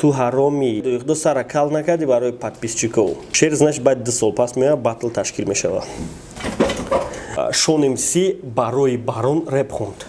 ту ҳароми иқдо сара кал накардӣ барои подписчиков. Шер значит баъд 2 сол пас меояд батл ташкил мешавад. Шон МС барои Барон рэп хонд.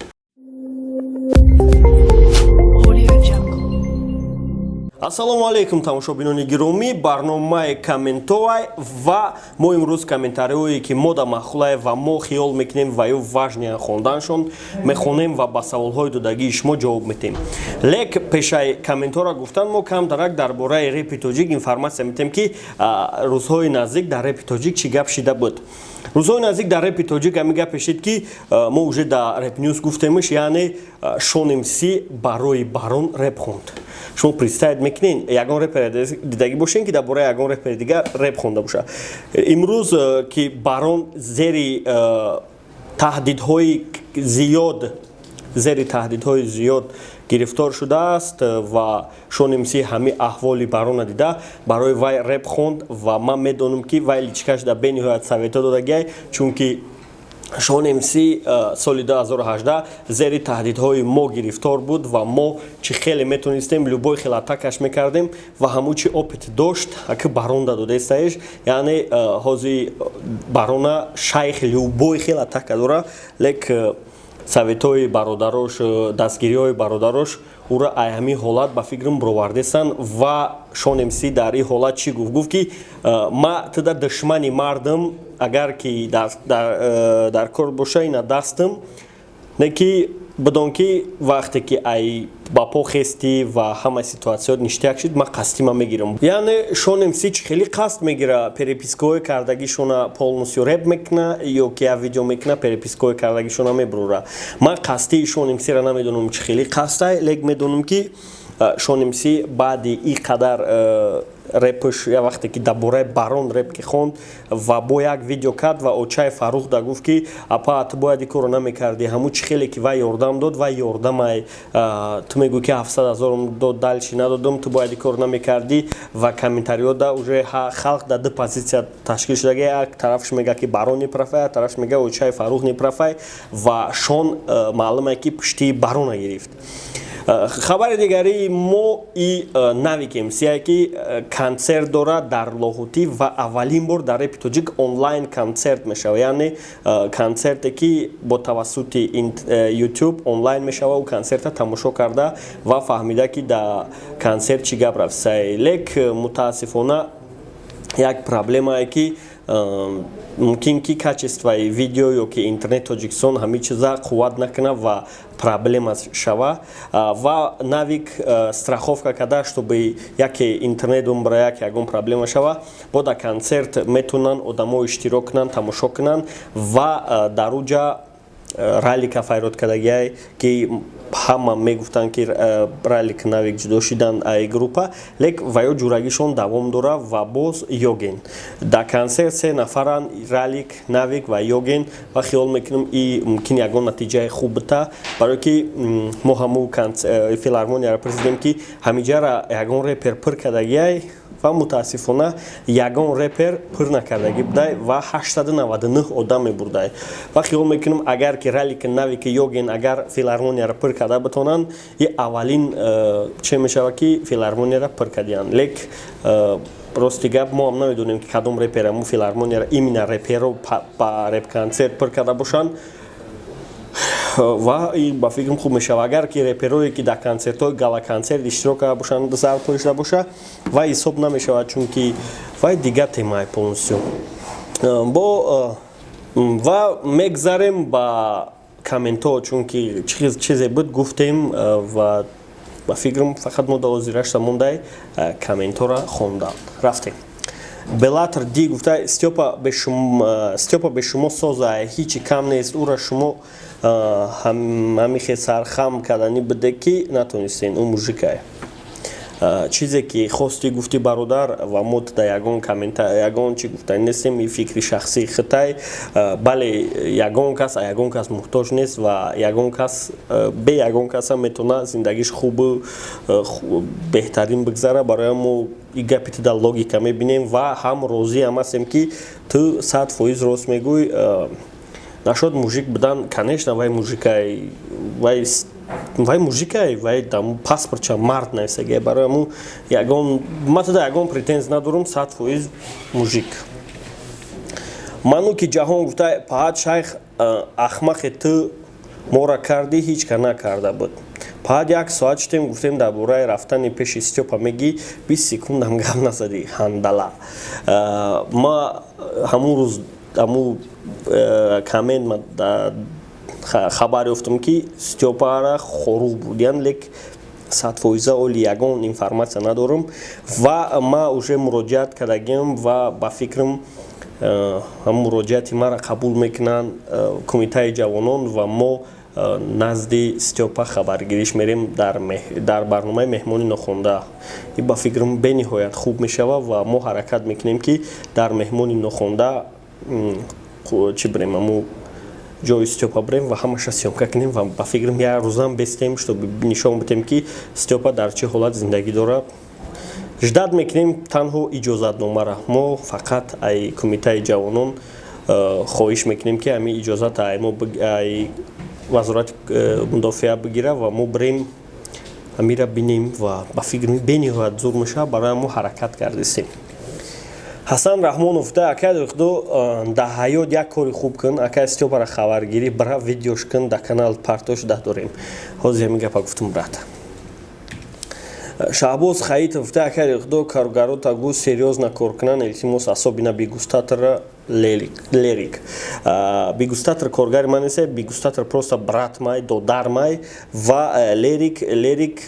Ассалому алейкум тамошобинони гиромӣ, барномаи комментовай ва мо имрӯз комментариҳое ки мо да маъхулае ва мо хиёл мекунем ва ё важния хонданшон мехонем ва ба саволҳои додагии шумо ҷавоб метем. Лек пешаи комментора гуфтан мо кам дарак дар бораи репи тоҷик информация метем ки рӯзҳои наздик дар репи тоҷик чӣ гап шида буд. Рӯзҳои наздик дар репи тоҷик ҳамин гапе шид ки мо уже дар реп нюс гуфтемш, яъне Шон МС барои Барон рэп хонд. Шумо представид мекунен ягон репер дидагӣ бошен ки дар бораи ягон репери дигар реп хонда боша. Имрӯз ки Барон зери таҳдидҳои зиёд гирифтор шудааст ва Шон МС ҳамин аҳволи Барона дида барои вай реп хонд ва ман медонам ки вай личкаш да бениҳоят савета додагиай, чунки Шон МС соли 2018 зери таҳдидҳои мо гирифтор буд ва мо чӣ хеле метонистем любой хел атакаш мекардем ва ҳамун чӣ опит дошт аки Барон да додестаеш, яъне ҳозир Барона шайх любой хел атака дора, лек советҳои бародарош, дастгириҳои бародарош ура ай ҳамин ҳолат ба фикрам бировардесан ва Шон МС дар ин ҳолат чӣ гуфт ки ма туда душмани мардам агар ки дар кор боша ина дастам, не ки бидон ки вақте ки ай ба по хести ва ҳама ситуатсиёт ништияк шид ма қастима мегирам. Яъне Шон МС чӣ хели қасд мегира перепискаҳои кардагишона полностью реп мекуна ё ки я видео мекуна перепискаҳои кардагишона мебурора. Ман қасдии Шон МС-ра намедонам чӣ хели қасд ай, лек медонам ки Шон МС баъди ин қадар репш я вақте ки дар бораи Барон реп ки хонд ва бо як видео кард ва Очаи Фаррух да гуфт ки апа ту бояд ин корро намекардӣ, ҳамун чӣ хеле ки вай ёрдам дод, вай ёрдамай ту мегӯй ки 700 000 дод, дальчи надодам, ту бояд ин корро намекардӣ ва комментариҳо да уже халқ да ду позитсия ташкил шудаги, як тарафш мега ки Барон неправай, як тарафш мега Очаи Фаррух неправай ва Шон маълуме ки пуштии Барона гирифт. Хабари дигари мо и Навик МС ки концерт дорад дар Лоҳутӣ ва аввалин бор дар репи тоҷик онлайн концерт мешавад, яъне концерте ки бо тавассути YouTube онлайн мешавад. Концерта тамошо карда ва фаҳмида ки дар концерт чӣ гап рафтсай. Лек мутаассифона як проблемае ки мумкин ки качествои видео ё ки интернет Тоҷикистон ҳамин чиза қувват накуна ва проблема шава ва Навик страховка карда, чтобы яке интернет бара як ягон проблема шава, бо дар концерт метавонанд одамо иштирок кунанд, тамошо кунанд ва дар уҷа раллика файрод кардагиай ки ҳама мегуфтанд ки раллик Навик ҷудо шидан ай группа, лек ва ё ҷурагишон давом дора ва боз Йоген. Дар концерт 3 нафаран Раллик, Навик ва Йоген ва хиёл мекунам и мумкин ягон натиҷаи хуб бита, барое ки мо ҳамун филармонияро президем ки ҳамиҷара ягон репер пир кардагиай ва мутаассифона ягон репер пир накардаги будай ва 899 одам мебурдай. Ва хиёл мекунам агар ки Раллик, Навик, Йоген агар филармонияро пир карда битонанд, и аввалин чӣ мешавад ки филармонияро пир кардиянд. Лек рости гап мо ҳам намедонем ки кадом репера мо филармонияро именно реперо ба реп концерт пир карда бошанд ва ба фикрам хуб мешава. Агар ки реперое ки дар концертҳои гала концерт иштирок карда бошанд зар пуришда боша, вай ҳисоб намешавад, чунки вай дигар темаи полностью. Ва мегзарем ба комментҳо, чунки чизе буд гуфтем ва ба фикрам фақат мо 12 мондай комментҳоро хондан рафтем. Беллатор ди гуфта Стёпа бе шумо соза ҳичи кам нест, ура шумо ҳамихе сархам карданӣ биде ки натонистен, у мужикай. Чизе ки хости гуфти бародар ва мо да ягон чӣ гуфтанӣ нестем, ин фикри шахсии хитай. Бале ягон кас муҳтоҷ нест ва ягон кас бе ягон кас ҳам метавона зиндагиш хубу беҳтарин бигзара. Барои мо ин гапи ту дар логика мебинем ва ҳам розӣ ҳам ҳастем ки ту 100% рост мегӯй. Нашод мужик будан, конечно, вай мужикай, вай вай мужикай вай там паспортча мард нависаги барои аму ягон матада ягон претенз надорум 100% мужик ману ки ҷаҳон гуфта паҳад шайх ахмақе ту мора кардӣ ҳеҷ ка накарда буд паҳад як соат шудем гуфтем дар бораи рафтани пеши Степа мегӣ 20 секундам гап назадӣ ҳандала ма ҳамун рӯз ҳамун комент хабар ёфтам ки Степара хорух буд яъне лек 100% оли ягон информация надорам ва ма уже муроҷиат кардагем ва ба фикрам ҳам муроҷиати мара қабул мекунанд кумитаи ҷавонон ва мо назди Степа хабаргириш мерем дар барномаи меҳмони нохонда ба фикрам бениҳоят хуб мешава ва мо ҳаракат мекунем ки дар меҳмони нохонда чӣ бирем аму ҷои Степа бирем ва ҳамаша сёмка кунем ва ба фикрам як рӯзам бестем чтобы нишон бидем ки Степа дар чӣ ҳолат зиндагӣ дорад ждат мекунем танҳо иҷозатномара мо фақат ай кумитаи ҷавонон хоҳиш мекунем ки ҳамин иҷозат ай вазорати мудофиа бигира ва мо бирем ҳамира бинем ва ба фикрам бениҳоят зур мешава барои мо ҳаракат кардистем ҳасан раҳмонов гуфта акай дохудо дар ҳаёт як кори хуб кун акай Степара хабаргирӣ бара видеош кун дар канал партош дорем ҳозир ҳамин гапа гуфтум брат Шаҳбоз Хаитов гуфта акай дохудо коргарота гӯ серьёзно кор кунанд илтимос асобина бигустатора лерик бигустатор коргари ман нест бигустатор просто брат май додар май ва лерик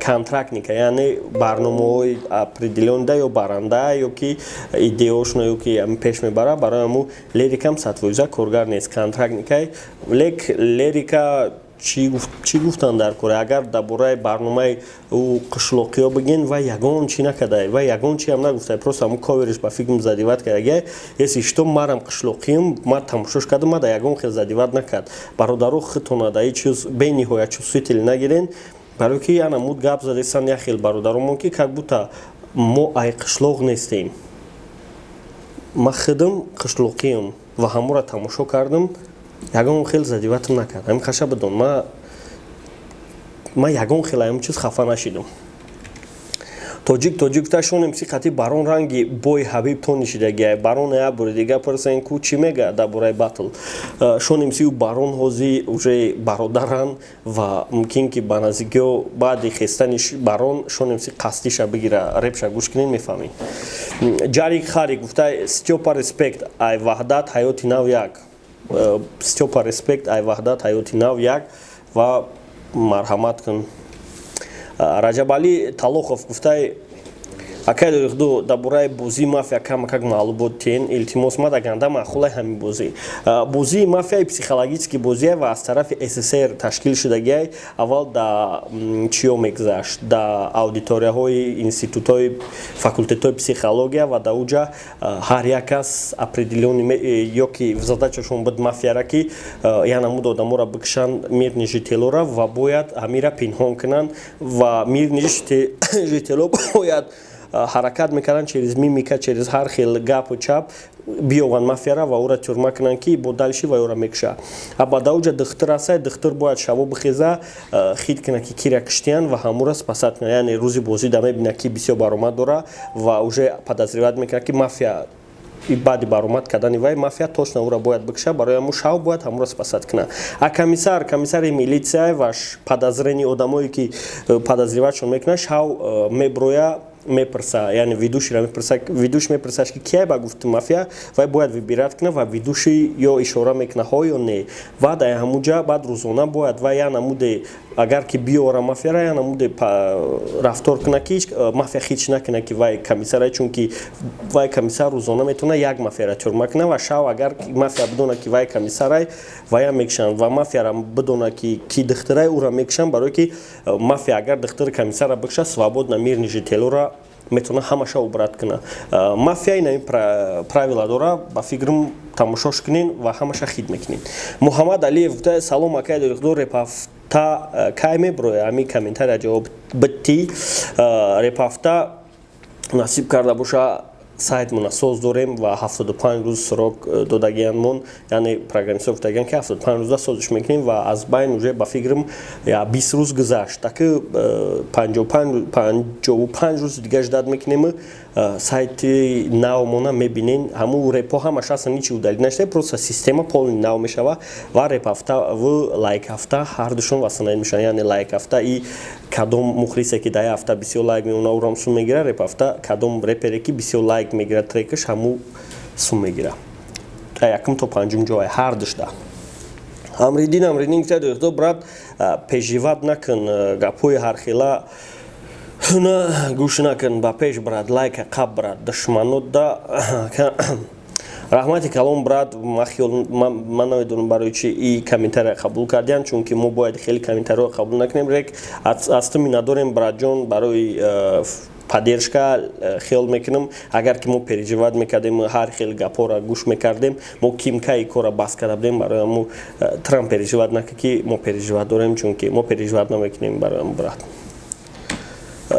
контрактника яъне барномаҳои определёнда ё баранда ё ки идеошно ё ки пеш мебара барои аму лерикам 100% коргар нест контрактникай лек лерика чӣ гуфтанд дар кора агар дар бораи барномаи қишлоқиё бигин ва ягон чӣ накардай ва ягон чӣ ҳам нагуфтай просто ҳамун ковериш ба фикрам задиват кардагай если что марам қишлоқиям ма тамошош кардам ма да ягон хел задиват накард бародаро хитона да ҳеҷ чиз бениҳоят чувствителӣ нагирен барои ки яна муд гап задестан як хел бародаромон ки как будто мо ай қишлоқ нестем ма хидам қишлоқиям ва ҳамура тамошо кардам ягон хел задиватам накард ҳамин хаша бидон ма ягон хел ҳамин чиз хафа нашидам тоҷик гуфта шонем си қатӣ барон ранги бои ҳабиб то нишидагиай барон як бори дига пурсен ку чӣ мега дар бораи батл шонем си барон ҳозир уже бародаран ва мумкин ки ба наздикиҳо баъди хестани барон шонем си қасдиша бигира репша гӯш кунен мефаҳмем ҷарик харик гуфта Степа респект ай ваҳдат ҳаёти нав як Степа респект ай ваҳдат ҳаёти нав як ва марҳамат кун Раҷабали Талохов гуфтай акай дохудо дар бораи бозии мафия камакак маълумот тиен илтимос ма дар ганда маъқулай ҳамин бозии мафияи психологически бозие ва аз тарафи СССР ташкил шудагиай аввал дар чиё мегузашт дар аудиторияҳои институтҳои факултетҳои психология ва дар уҷа ҳар як кас определёни ё ки задачашон буд мафияра ки янамуд одаморо бикушанд мирни жителора ва бояд ҳамира пинҳон кунанд ва мирни житело бояд ҳаракат мекарданд через мимика через ҳар хел гапу чап биёванд мафияра ва ӯра тюрма кунанд ки бо далиши ва ӯра мекуша аба дауҷа духтар асай духтар бояд шабо бихеза хит куна ки кира киштиян ва ҳамура спасат куна яъне рӯзи бозӣ да мебина ки бисёр баромад дора ва уже подозреват мекуна ки мафия баъди баромад кардани вай мафия точно ӯра бояд бикуша барои ҳамун шав бояд ҳамура спасат куна а комиссари милитсия ва подозрени одамое ки подозреватшон мекунад шав меброя мепурса яъне ведуширо мепурса ведуш мепурсаш ки кия ба гуфти мафия вай бояд вибират куна ва ведуши ё ишора мекуна ҳо ё не ва дар ҳамунҷа баъд рӯзона бояд вай я намуде агар ки биёра мафияра я намуде рафтор куна ки мафия хич накуна ки вай комиссара чунки вай комиссар рӯзона метавона як мафияра тюрма куна ва шав агар мафия бидона ки вай комиссарай вая мекушанд ва мафияра бидона ки духтарай ӯра мекушанд барое ки мафия агар духтари комиссара бикуша свободно мирни жителора метавона ҳамаша убрат куна мафия ин правила дора ба фикрам тамошош кунен ва ҳамаша хид мекунен муҳаммад алиев гуфта салом акай дорихдо репафта кай меброя ҳамин комментария ҷавоб бидти репафта насиб карда боша сайтмон асос дорем ва 75 рӯз сурок додагианмон, яъне программистҳо гуфтагианд ки 75 рӯза созиш мекунем ва аз байн уже ба фикрам 20 рӯз гузашт, таки 55 рӯз дига ждат мекунем сайти навмона мебинен, ҳамун репо ҳамаш асла ничи удалид наштае, просто система полни нав мешава ва репафта ва лайкафта ҳардушон васанаид мешаванд, яъне лайкафта и кадом мухлисе ки дар ҳафта бисёр лайк меона урам сум мегира, репафта кадом репере ки бисёр лайк мегира трекаш ҳамун сум мегира. Якум то панҷум ҷое ҳардушда. Амридин гуфта дӯхто брат пешживат накун, гапҳои ҳархела на гӯш накун, ба пеш брат, лайка қаб брат, душманотда раҳмати калом брат, ман намедонам барои чи и комментария қабул кардиам, чунки мо бояд хеле комментариҳо қабул накунем. Рек аз ту миннатдорем братҷон, барои поддержка хел мекунам. Агар ки мо переживат мекардем, ҳар хел гапҳоро гӯш мекардем, мо кимкаи кора бас карда будем, барои мо Трамп переживат накунад ки мо переживат дорем, чунки мо переживат намекунем барои брат.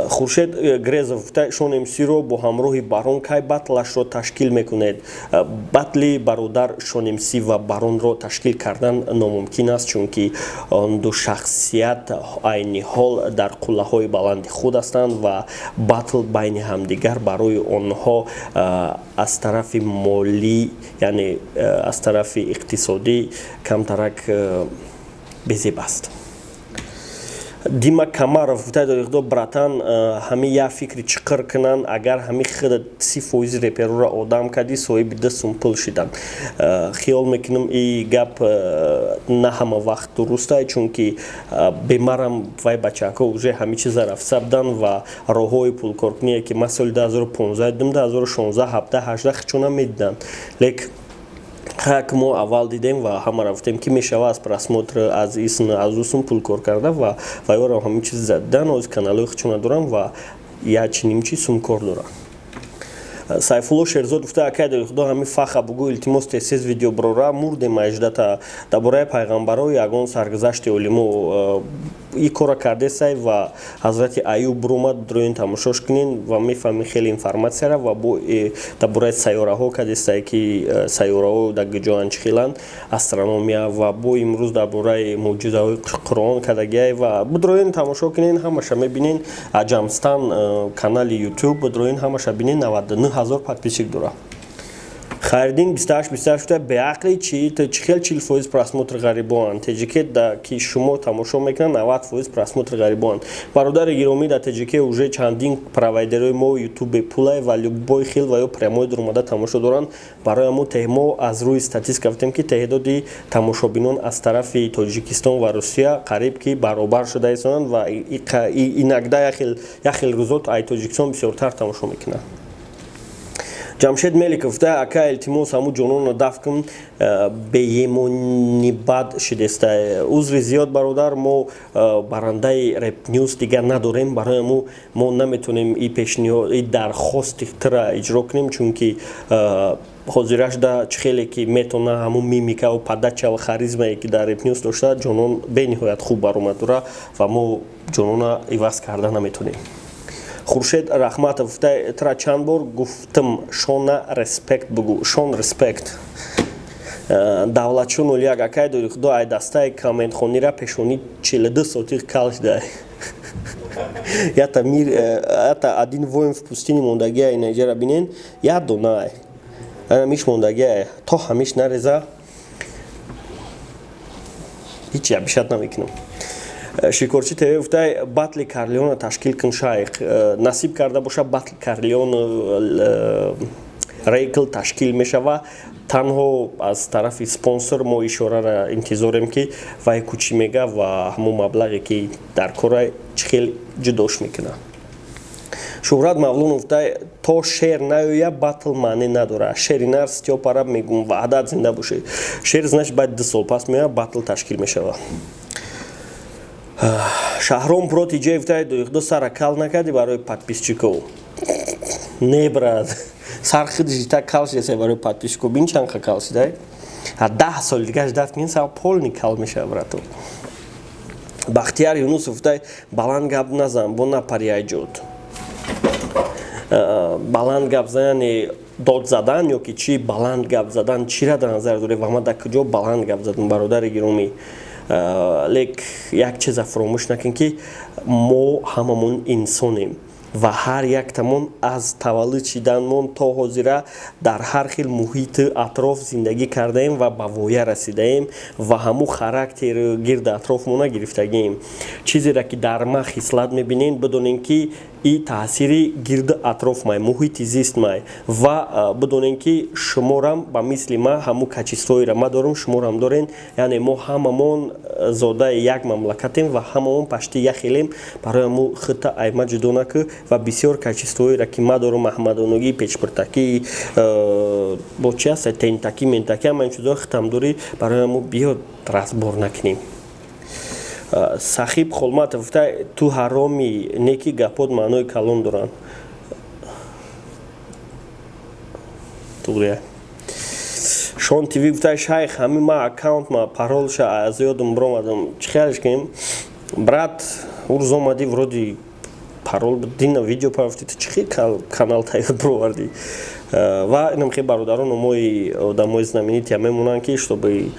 Хуршед Грезов шон МС-ро бо ҳамроҳи Барон кай батлашро ташкил мекунед? Батли бародар Шон МС ва Баронро ташкил кардан номумкин аст, чунки он ду шахсият айни ҳол дар қуллаҳои баланди худ ҳастанд ва батл байни ҳамдигар барои онҳо аз тарафи молӣ, яъне аз тарафи иқтисодӣ камтарак безеб аст. Дима Камаров гуфтад братан ҳами як фикри чиқир кунанд, агар ҳами худа 30% реперора одам кади соҳиби 2 сум пул шиданд. Хиёл мекунам и гап на ҳама вақт дуруст аст, чунки бемарам вай бачаҳо уже ҳами чиза рафта буданд ва роҳҳои пулкоркуние ки ман соли 2015 дидам, 2016, 17, 18 хичона медиданд. Лек як мо аввал дидем ва ҳама рафтем ки мешава аз просмотр аз усум пулкор карда ва вайора ҳамин чиз заддан оз каналои хичона дорам ва ячнимчи сум кор дорам. Сайфулло Шерзод гуфта акай дар худо ҳами фаха бугӯ илтимос тез видео брора мурдем аҷдата дар бораи пайғамбаро ягон саргузашти олимо и кора кардесай ва ҳазрати Аюб бромад дроин тамошош кунен ва мефаҳмем хеле информатсияра ва бо дар бораи сайёраҳо кадесай ки сайёраҳо дар куҷоанд чӣ хеланд, астрономия ва бо имрӯз дар бораи мӯъҷизаҳои Қуръон кадагиай ва бидроин тамошо кунен, ҳамаша мебинен. Аҷамстан канали YouTube бидроин ҳамаша бинен, 99000 подписчик дора. Хайриддин 28 беақли чӣ хел 40% просмотр ғарибоанд. Таҷике ки шумо тамошо мекунанд 90% просмотр ғарибоанд. Бародари гиромӣ дар Таҷике уже чандин провайдерои мо YouTube пулай ва любой хел ва ё прямои дурмада тамошо доранд. Барои мо теҳмо аз рӯи статистика гуфтем ки теъдоди тамошобинон аз тарафи Тоҷикистон ва Русия қариб ки баробар шуда истанд ва инакда як хел рӯзот ай Тоҷикистон бисёртар тамошо мекунанд. Ҷамшед Меликов гуфта ака илтимос ҳамун ҷононро дафт кун, беемонибад шидеста. Узри зиёд бародар, мо барандаи Rap News дига надорем, барои мо наметонем и пешниҳод и дархости тира иҷро кунем, чунки ҳозираш да чӣ хеле ки метона ҳамун мимика ва падача ва харизмае ки дар Rap News дошта, ҷонон бениҳоят хуб баромад дора ва мо ҷонона иваз карда наметонем. Хуршед Рахматов гуфта тра чанд бор гуфтам Шона респект бугӯ. Шон респект. Давлатшон 01 акай дори худо ай дастаи комментхонира пешони 42 сотих калш дай. Ята один воин в пустини мондагиаи Найҷера бинен, я донай. Ана миш мондагиаи то ҳамиш нареза. Ҳич ябишат намекунам. Шикорчи ТВ гуфта батли Карлеона ташкил кун шайх. Насиб карда боша батли Карлеон рейкл ташкил мешава. Танҳо аз тарафи спонсор мо ишораро интизорем ки вай кучи мега ва ҳамун маблағе ки дар кора чӣ хел ҷудош мекуна. Шуҳрат Мавлонов гуфта то шер наёя батл маъне надора. Шеринар Стёпара мегум ваҳдат зинда боше. Шер значит баъд 2 сол пас меояд батл ташкил мешава. Шаҳром Протиҷеев гуфта дӯхдо сара кал накарди барои подписчиков. Не брат. Сар худиш так кал шеса барои подписчиков. Бин чанд ха кал шидай? 10 сол дига дафт мин сар полни кал меша брато. Бахтияр Юнусов гуфта баланд гап назан бо напарияҷот. баланд гап задани дод задан ё ки чӣ баланд гап задан чиро дар назар доред ва ма дар куҷо баланд гап задам бародари гиромӣ лек як чиза фаромӯш накун ки мо ҳамамон инсонем ва ҳар яктамон аз таваллуд шиданмон то ҳозира дар ҳар хел муҳити атроф зиндагӣ кардаем ва ба воя расидаем ва ҳамун характери гирди атрофмон гирифтагием. Чизеро ки дар ма хислат мебинед бидонем ки и таъсири гирди атроф май муҳити зист май ва бидонем ки шуморам ба мисли ма ҳамун качествоиро ма дорам шуморам дорен, яъне мо ҳамамон зодаи як мамлакатем ва ҳамамон пашти як хелем барои ҳамун хита айма ҷудо накӯ ва бисёр качествоиро ки ма дорам маҳмадонагӣ печпиртакӣ бо чи аст тентакӣ ментакӣ ҳама ин чизо хитам дорӣ барои ҳамун биё разбор накунем. Сахиб Холматов гуфта ту ҳароми неки гапот маънои калон доранд. Тугрия Шон ТВ гуфта шайх ҳамин ма аккаунт ма паролша аз ёдам биромадам чӣ хиялиш кунем брат урз омадӣ вроди парол дина видео парафти ту чӣ хел канал тайёр бировардӣ ва инам хел бародарону мои одамои знаменития мемонанд ки чтобы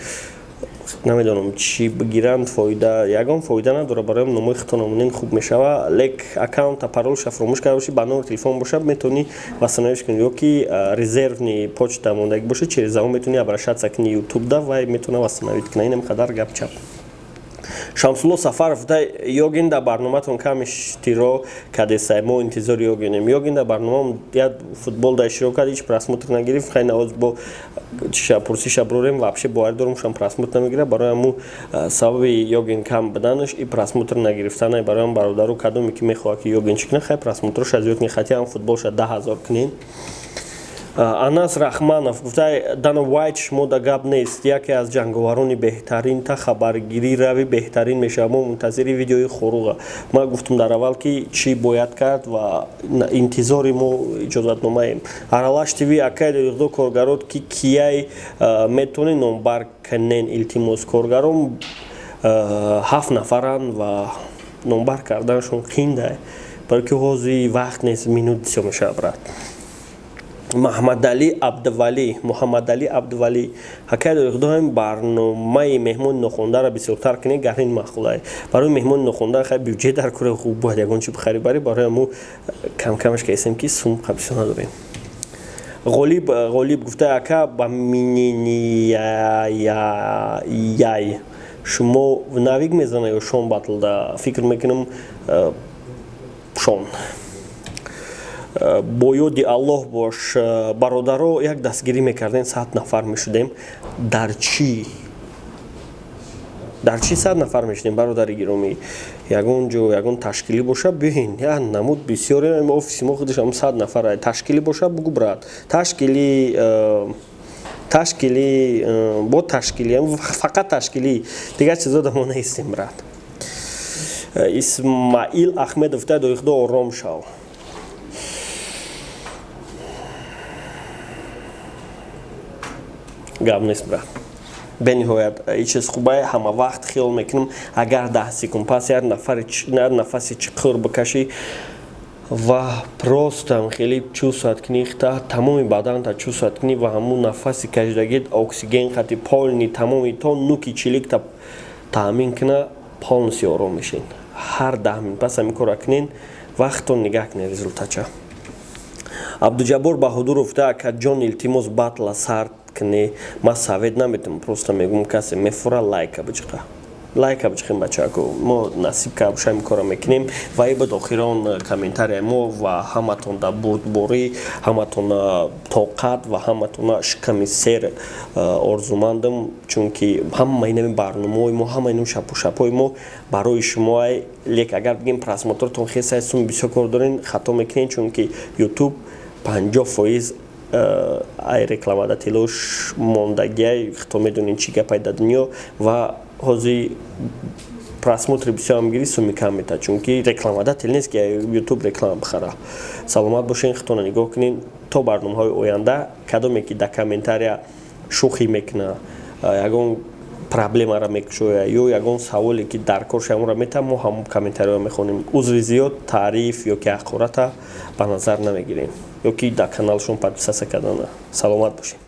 намедонам чӣ бигиранд фоида ягон фоида надора бароям номои хито намонен хуб мешава лек аккаунта паролша фаромӯш карда бошӣ ба номери телефон боша метавонӣ васанавиш кунӣ ё ки резервни почта мондагӣ боша через он метавонӣ обращаться кунӣ ютуб да ва метавона васанавид кунӣ инам қадар гапчап. Шамсулло Сафаров дай ёгин дар барноматон кам иштиро кадесай мо интизори ёгинем ёгин дар барномам я футбол дар иштирок кард ҳеҷ просмотр нагирифт хай навоз бо пурсиша брорем вообще боварӣ дорам шам просмотр намегирад барои ҳамун сабаби ёгин кам буданаш и просмотр нагирифтана барои ҳам бародару кадоме ки мехоҳад ки ёгин чӣ кунад хай просмотроша зиёд кунед хати ҳам футболша 10 000 кунед. Анас Рахманов гуфта Дана Уайт шумода гап нест яке аз ҷанговарони беҳтарин та хабаргирӣ рави беҳтарин мешавад мо мунтазири видеои хоруға ма гуфтам дар аввал ки чӣ бояд кард ва интизори мо иҷозатномаем Аралаш ТВ акай додо коргарот ки кияй метавонед номбар канен илтимос коргарон 7 нафаранд ва номбар карданашон қиндай балки ҳозир вақт нест минут бисёр мешавад брат. Муҳаммадали Абдувалӣ ҳакай доред худоям барномаи меҳмони нохондаро бисёртар кунед гарин махулай барои меҳмони нохонда хай бюҷет дар кура хуб бояд ягон чӣ бихарӣ барӣ барои ҳамун камкамаш касем ки сумқа бисёр надорем. Ғолиб гуфта ака ба мининияй шумо навик мезана ё шон батлда фикр мекунам шон бо ёди Аллоҳ бош бародаро як дастгирӣ мекардем 100 нафар мешудем дар чӣ 100 нафар мешудем бародари гиромӣ ягон ҷо ягон ташкилӣ боша биҳин я намуд бисёре офиси мо худаш 100 нафар ташкилӣ боша бугу брат ташкилӣ бо ташкилӣ фақат ташкилӣ дигар чизо да мо нестем брат. Исмаил Ахмедов тай дори худо ором шав гап нест брат бениҳоят чиз хубае ҳама вақт хиёл мекунам агар 10 секунд пас як нафаси чиқур бикашӣ ва простам хеле чувствовать кунӣ хита тамоми баданта чувствовать кунӣ ва ҳамун нафаси кашидагит оксиген хати полни тамоми то нуки чиликта таъмин куна полностью ором мешин ҳар 10 минут пас ҳамин кора кунен вақтон нигоҳ кунед результатча. Абдуҷаббор Баҳодуров та акаҷон илтимос батла сард кунӣ ма савед наметавонам просто мегӯям касе мефора лайка биҷиқем бачако мо насиб карда боша ҳамин кора мекунем ва ибад охирон комментарияи мо ва ҳаматон дар бурдборӣ ҳаматон тоқат ва ҳаматон шиками сер орзумандам чунки ҳама инами барномаҳои мо ҳама инам шапои мо барои шумоай лек агар бигем просмотртон хесай суми бисёр кор дорен хато мекунем чунки ютуб 50% ай рекламадателош мондагиай хто медонем чӣ гапай дар дунё ва ҳозир просмотри бисёр мегирӣ суми кам метад чунки рекламадател нест ки ютуб реклама бихара. Саломат бошен хитона нигоҳ кунен то барномаҳои оянда кадоме ки дар комментария шӯхӣ мекуна ягон проблемаро мекушоя ё ягон саволе ки дар кор шаморо метам мо ҳамон комментариҳо мехонем узри зиёд таъриф ё ки ҳақората ба назар намегирем ё ки дар каналшон подписатсия кардана саломат бошед.